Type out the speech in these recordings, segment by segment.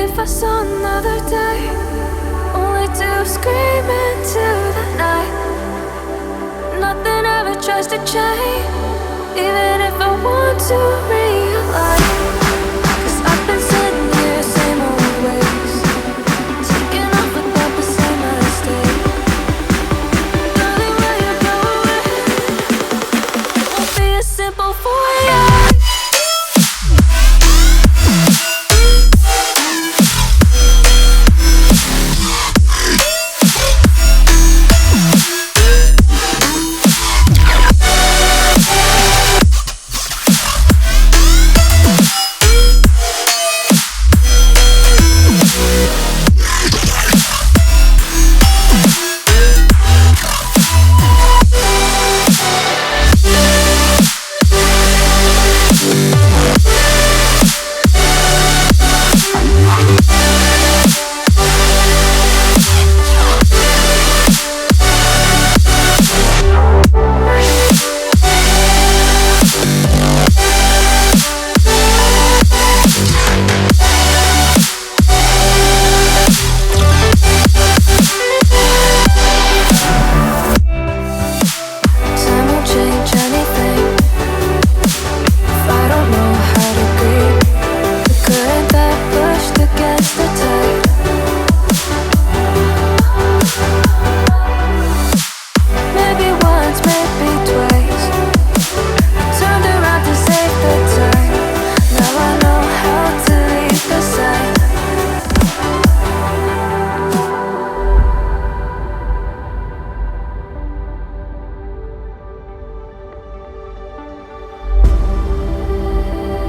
If I saw another day, only to scream into the night. Nothing ever tries to change, even if I want to realize. 'Cause I've been sitting here, same old ways, taking off without the same mistake. Darling, where you going? It won't be as simple for you.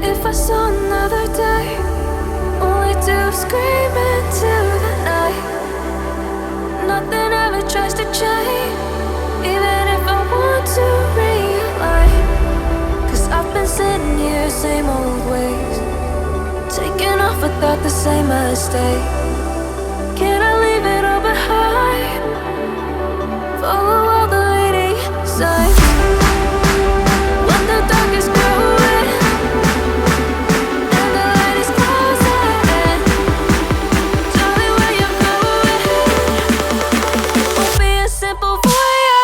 If I saw another day, only to scream into the night. Nothing ever tries to change, even if I want to realize. 'Cause I've been sitting here, same old ways, taking off without the same mistake. Can I leave it all behind? Follow all the leading signs. When the dark is growing and the light is closing, darling, where you going? Won't be as simple for you.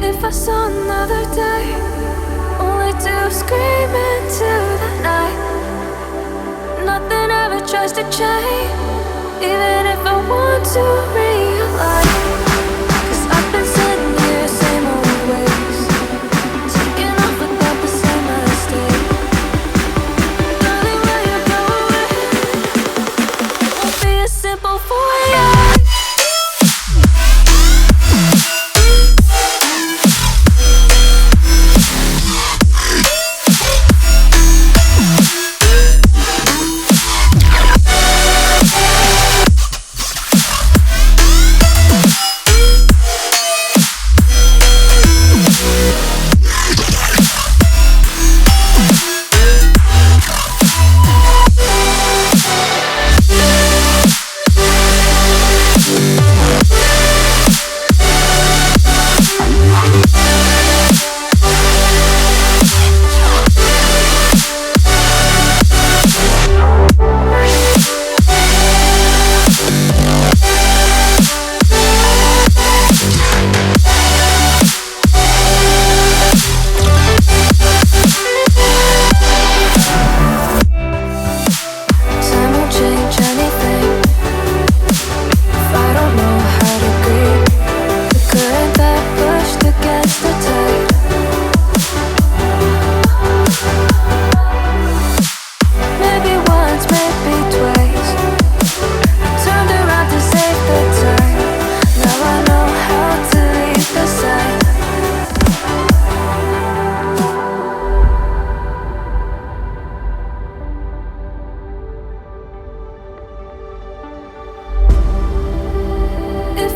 If I saw another day, only to scream into the night. Nothing ever tries to change, even if I want to realize. 'Cause I've been sitting here, same old ways, taking off without the same mistake. Darling, where you going? It won't be as simple for you.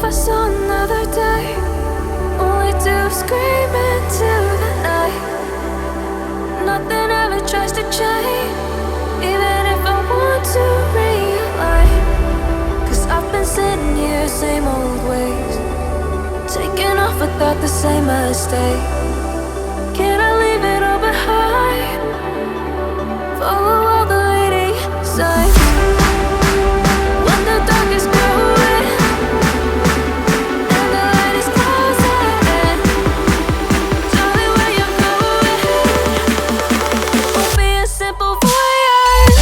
I saw another day, only to scream into the night. Nothing ever tries to change, even if I want to realign. 'Cause I've been sitting here, same old ways, taking off without the same mistake. Can I leave it all behind? Follow all the leading signs. When the dark is growing and the light is closing in, tell me where you're going. Won't be a simple voyage.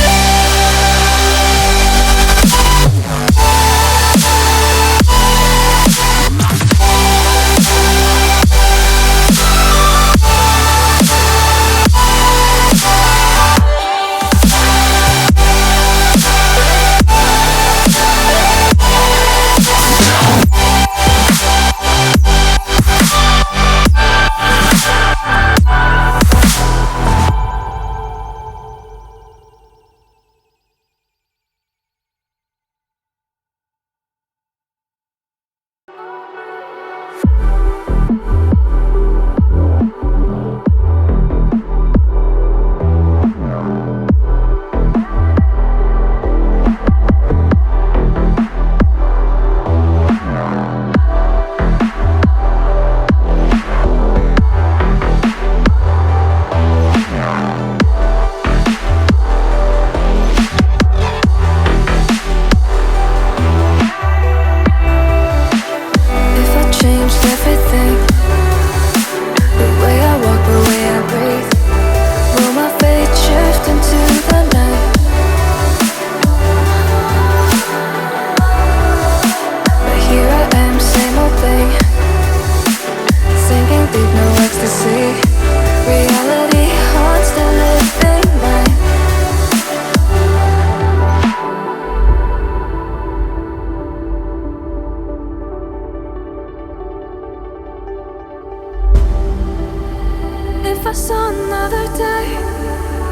If I saw another day,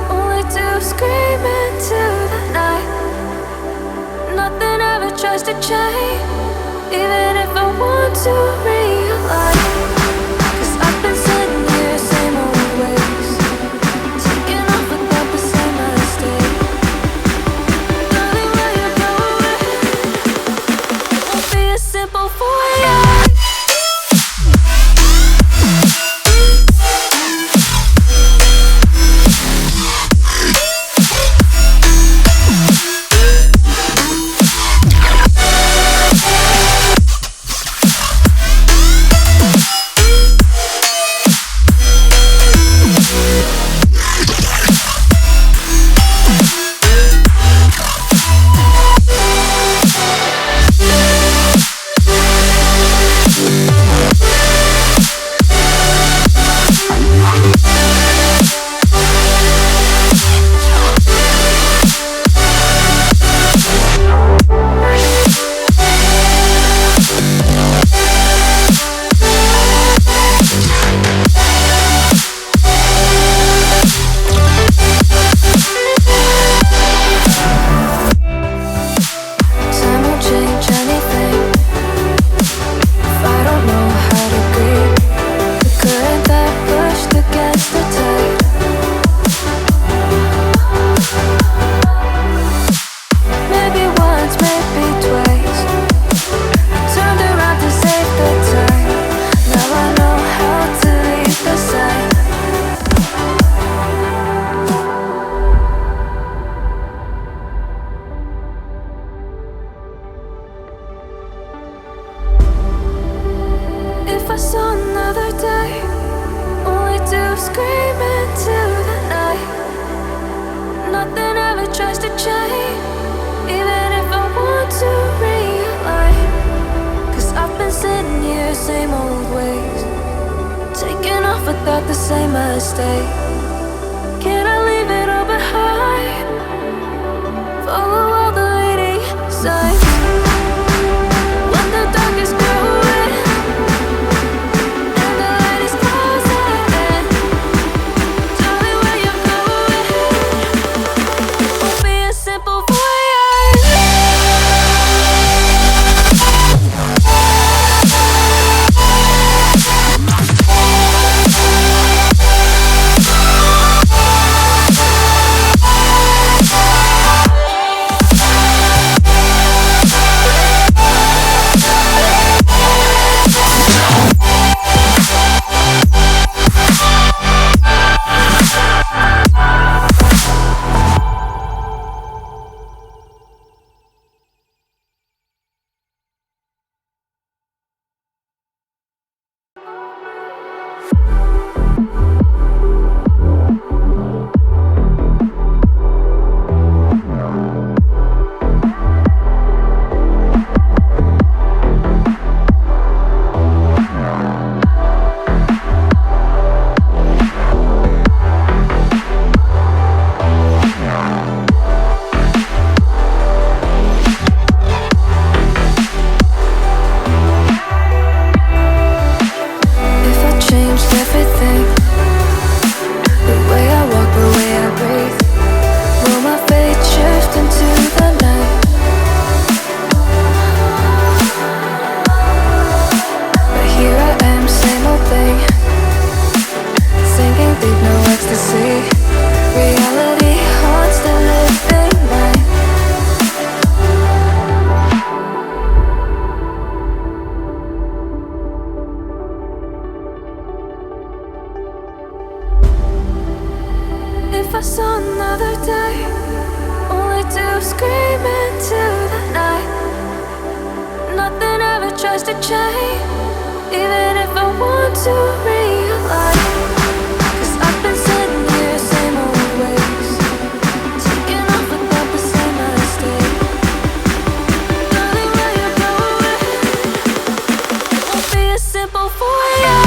only to scream into the night. Nothing ever tries to change, even if I want to realign. 'Cause I've been sitting here, same old ways, taking off without the same mistake. Darling, where you going? It won't be a simple voyage. If I saw another day, only to scream into the night. Nothing ever tries to change, even if I want to realign. 'Cause I've been sitting here, same old ways, taking off without the same mistake. Can I leave it all behind? Follow all the leading signs. When the dark is growing and the light is closing in, tell me where you're going. Won't be a simple voyage. tries to change, even if I want to realize. 'Cause I've been sitting here, same old ways, taking off without the same mistake. Darling, where you going? It won't be as simple for you.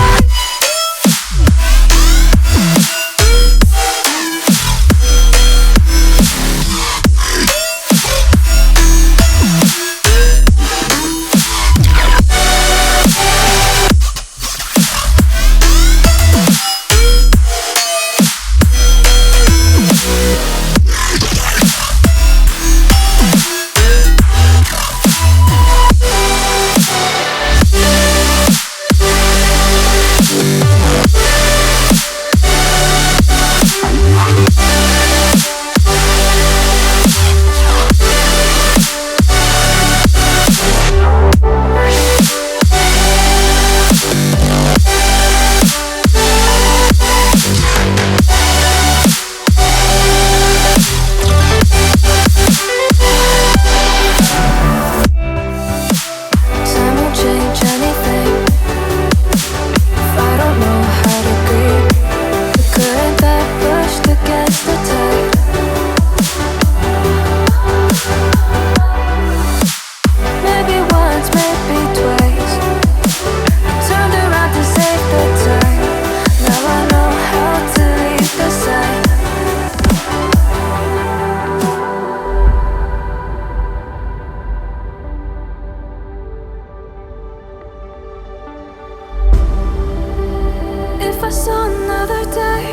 If I saw another day,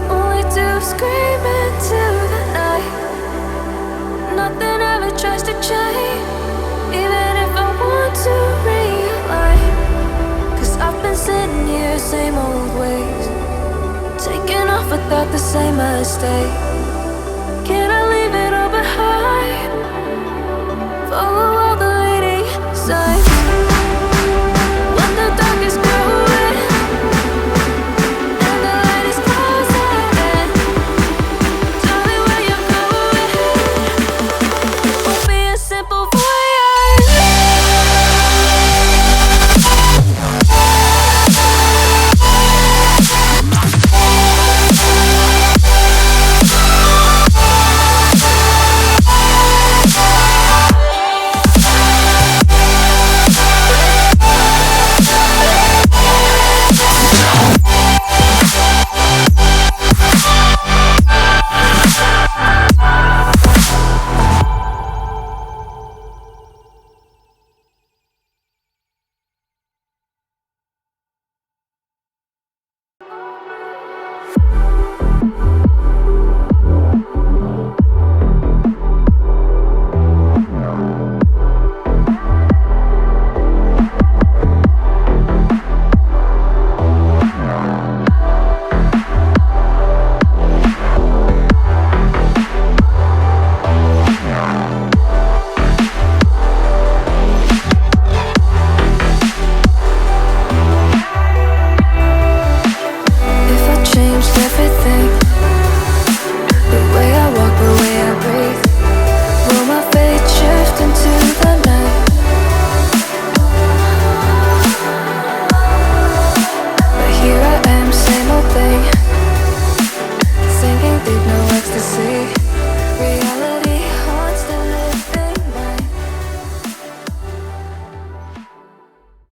only to scream into the night. Nothing ever tries to change, even if I want to realize. 'Cause I've been sitting here, same old ways, taking off without the same mistake.